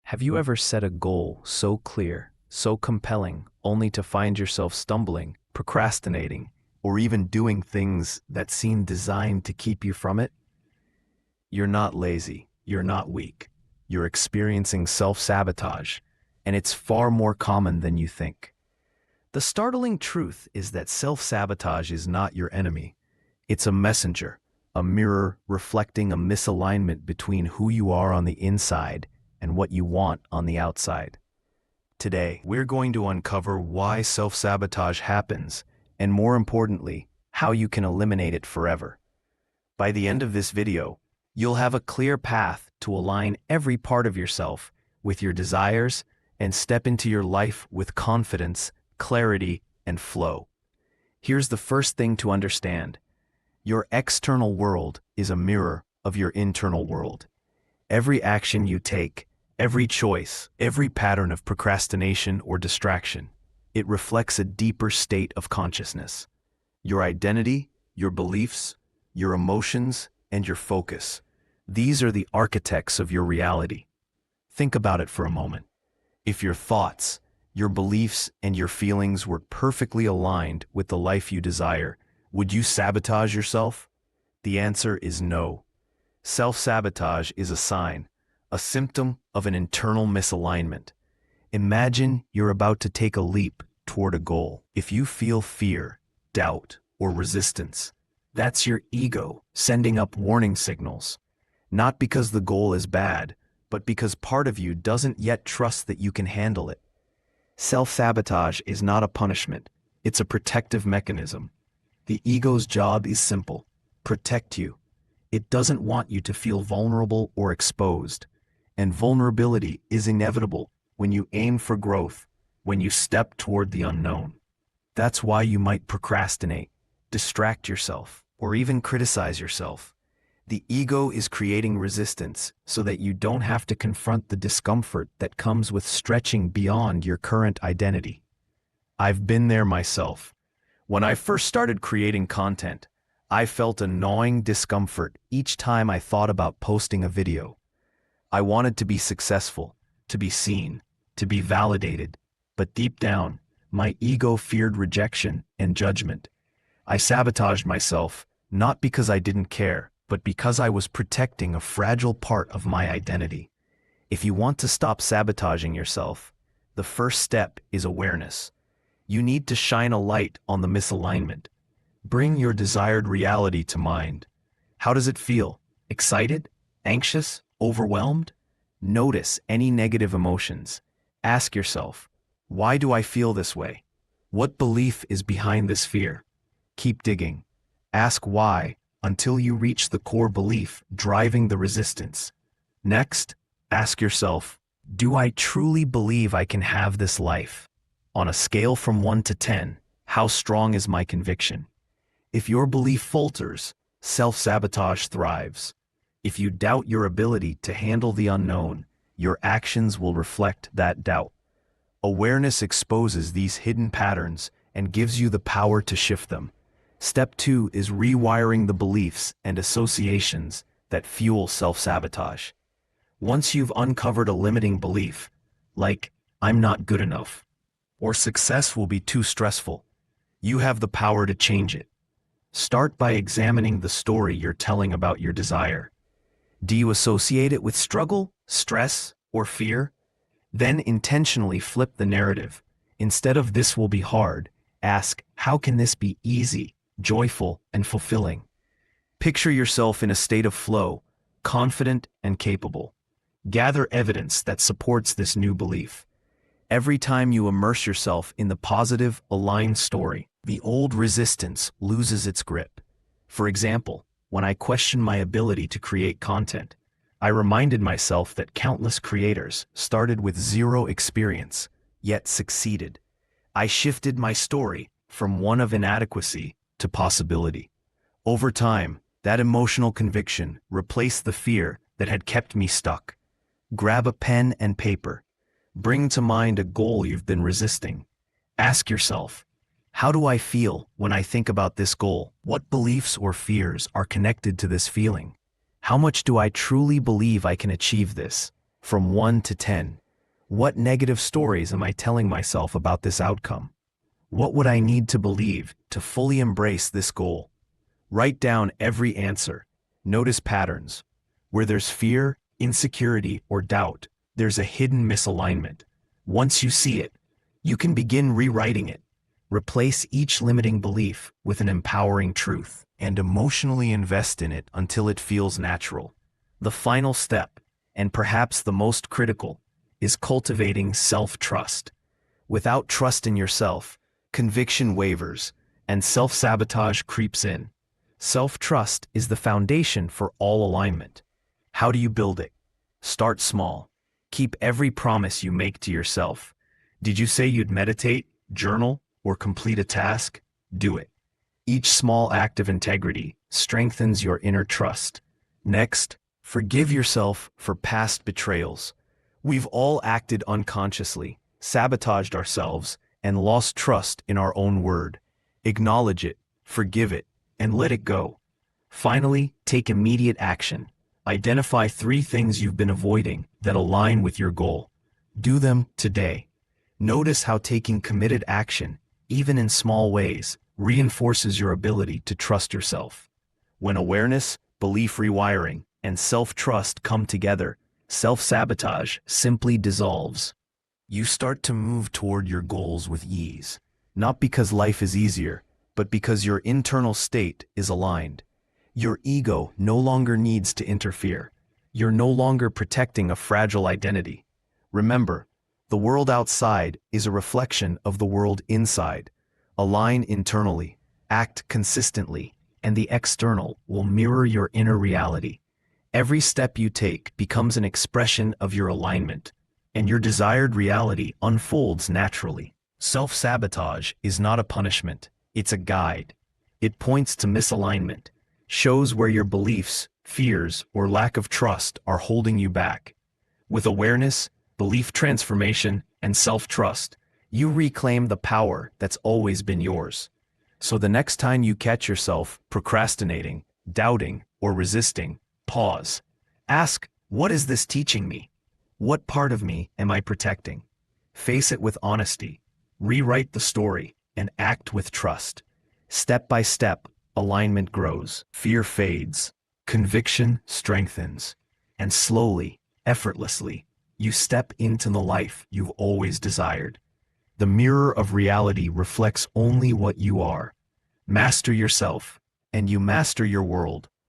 Have you ever set a goal so clear, so compelling, only to find yourself stumbling, procrastinating, or even doing things that seem designed to keep you from it? You're not lazy, you're not weak. You're experiencing self-sabotage, and it's far more common than you think. The startling truth is that self-sabotage is not your enemy. It's a messenger, a mirror reflecting a misalignment between who you are on the inside and what you want on the outside. Today, we're going to uncover why self-sabotage happens, and more importantly, how you can eliminate it forever. By the end of this video, you'll have a clear path to align every part of yourself with your desires and step into your life with confidence, clarity, and flow. Here's the first thing to understand. Your external world is a mirror of your internal world. Every action you take, every choice, every pattern of procrastination or distraction, it reflects a deeper state of consciousness. Your identity, your beliefs, your emotions, and your focus. These are the architects of your reality. Think about it for a moment. If your thoughts, your beliefs, and your feelings were perfectly aligned with the life you desire, would you sabotage yourself? The answer is no. Self-sabotage is a sign, a symptom of an internal misalignment. Imagine you're about to take a leap toward a goal. If you feel fear, doubt, or resistance, that's your ego sending up warning signals. Not because the goal is bad, but because part of you doesn't yet trust that you can handle it. Self-sabotage is not a punishment, it's a protective mechanism. The ego's job is simple: protect you. It doesn't want you to feel vulnerable or exposed. And vulnerability is inevitable when you aim for growth, when you step toward the unknown. That's why you might procrastinate, distract yourself, or even criticize yourself. The ego is creating resistance so that you don't have to confront the discomfort that comes with stretching beyond your current identity. I've been there myself. When I first started creating content, I felt a gnawing discomfort each time I thought about posting a video. I wanted to be successful, to be seen, to be validated, but deep down, my ego feared rejection and judgment. I sabotaged myself, not because I didn't care, but because I was protecting a fragile part of my identity. If you want to stop sabotaging yourself, the first step is awareness. You need to shine a light on the misalignment. Bring your desired reality to mind. How does it feel? Excited? Anxious? Overwhelmed? Notice any negative emotions. Ask yourself, why do I feel this way? What belief is behind this fear? Keep digging. Ask why until you reach the core belief driving the resistance. Next, ask yourself, do I truly believe I can have this life? On a scale from 1 to 10, how strong is my conviction? If your belief falters, self-sabotage thrives. If you doubt your ability to handle the unknown, your actions will reflect that doubt. Awareness exposes these hidden patterns and gives you the power to shift them. Step 2 is rewiring the beliefs and associations that fuel self-sabotage. Once you've uncovered a limiting belief, like, I'm not good enough, or success will be too stressful, you have the power to change it. Start by examining the story you're telling about your desire. Do you associate it with struggle, stress, or fear? Then intentionally flip the narrative. Instead of "this will be hard," ask, how can this be easy, joyful, and fulfilling? Picture yourself in a state of flow, confident and capable. Gather evidence that supports this new belief. Every time you immerse yourself in the positive, aligned story, the old resistance loses its grip. For example, when I questioned my ability to create content, I reminded myself that countless creators started with zero experience, yet succeeded. I shifted my story from one of inadequacy to possibility. Over time, that emotional conviction replaced the fear that had kept me stuck. Grab a pen and paper. Bring to mind a goal you've been resisting. Ask yourself, how do I feel when I think about this goal? What beliefs or fears are connected to this feeling? How much do I truly believe I can achieve this? from 1 to 10. What negative stories am I telling myself about this outcome? What would I need to believe to fully embrace this goal? Write down every answer. Notice patterns. Where there's fear, insecurity, or doubt, there's a hidden misalignment. Once you see it, you can begin rewriting it. Replace each limiting belief with an empowering truth and emotionally invest in it until it feels natural. The final step, and perhaps the most critical, is cultivating self-trust. Without trust in yourself, conviction wavers, and self-sabotage creeps in. Self-trust is the foundation for all alignment. How do you build it? Start small. Keep every promise you make to yourself. Did you say you'd meditate, journal, or complete a task? Do it. Each small act of integrity strengthens your inner trust. Next, forgive yourself for past betrayals. We've all acted unconsciously, sabotaged ourselves, and lost trust in our own word. Acknowledge it, forgive it, and let it go. Finally, take immediate action. Identify 3 things you've been avoiding that align with your goal. Do them today. Notice how taking committed action, even in small ways, reinforces your ability to trust yourself. When awareness, belief rewiring, and self-trust come together, self-sabotage simply dissolves. You start to move toward your goals with ease, not because life is easier, but because your internal state is aligned. Your ego no longer needs to interfere. You're no longer protecting a fragile identity. Remember, the world outside is a reflection of the world inside. Align internally, act consistently, and the external will mirror your inner reality. Every step you take becomes an expression of your alignment, and your desired reality unfolds naturally. Self-sabotage is not a punishment, it's a guide. It points to misalignment, shows where your beliefs, fears, or lack of trust are holding you back. With awareness, belief transformation, and self-trust, you reclaim the power that's always been yours. So the next time you catch yourself procrastinating, doubting, or resisting, pause. Ask, what is this teaching me? What part of me am I protecting? Face it with honesty. Rewrite the story and act with trust. Step by step, alignment grows, fear fades, conviction strengthens, and slowly, effortlessly, you step into the life you've always desired. The mirror of reality reflects only what you are. Master yourself, and you master your world.